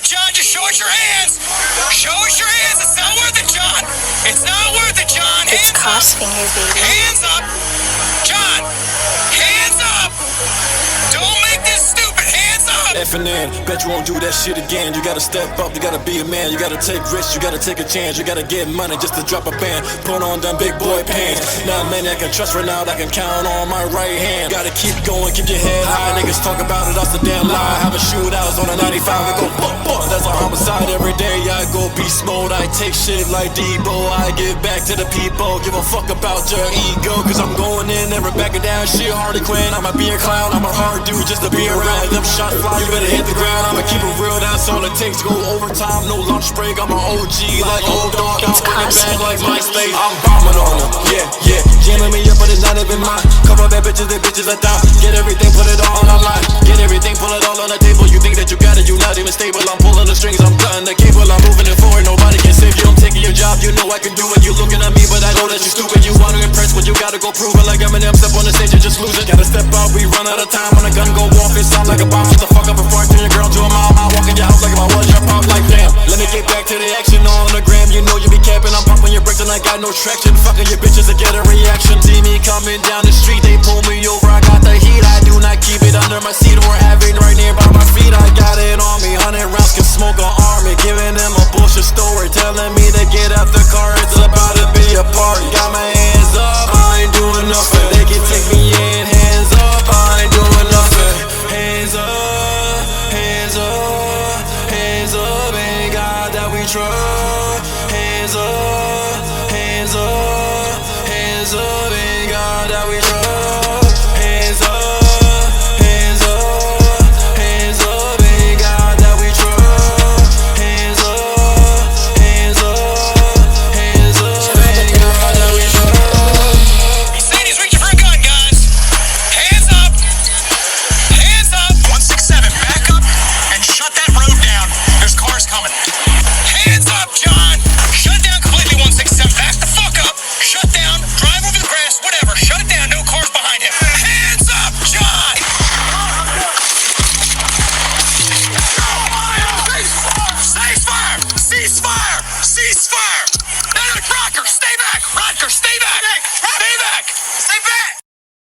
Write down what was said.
John, just show us your hands. Show us your hands. It's not worth it, John. It's not worth it, John. It's Hands cross up. fingers, baby. Hands up. John, hands up. Don't make this stupid. Hands up. Effing in, bet you won't do that shit again. You gotta step up, you gotta be a man. You gotta take risks, you gotta take a chance. You gotta get money just to drop a band. Put on them big boy pants. Not many I can trust right now that I can count on my right hand. Gotta keep going, keep your head high. Niggas talk about it, that's a damn lie. Having shootouts on a 95, we go bump, bump. That's a homicide every day. I go beast mode, I take shit like Depo. I give back to the people, give a fuck about your ego. Cause I'm going in, never backing down. Shit, Harley Quinn, I'm a beer clown. I'm a hard dude just to be around. Them shots fly, you better hit the ground. I'ma keep it real, that's all it takes. Go overtime, no lunch break. I'm an OG like old dog. I'm bringing back like MySpace. I'm bombing on them, yeah, yeah. Jamming me up, but it's not even mine. Couple bad bitches, they bitches I down. Get everything, put it all on the line. Get everything, pull it all on the table. You think that you got it, you not even stable. I'm pulling the strings, I'm cutting the cable. I'm moving it forward, nobody can save you. I'm taking your job, you know I can do it. You looking at me, but I know that you stupid. You wanna impress, but you gotta go prove it. Like Eminem, step on the stage and just lose it. Gotta step out, we run out of time. When a gun go off, it sound like a bomb. Shut the fuck up before I turn your girl to a mom. I walk in your house like if I was your pop, like damn. Let me get back to the action on the gram. You know you be capping, I'm pumping your brakes and I got no traction. Fucking your bitches to get a reaction. See me coming down the street, they pull me over. I got the heat, I do not keep it under my seat or have it right nearby my feet. I got it on me, 100 rounds can smoke an army. Giving them a bullshit story, telling me to get out the car. It's about to be a party. Got my hands up, I ain't doing nothing. They can take me in, hands up, I ain't doing nothing. Hands up, hands up, hands up, ain't God that we trust.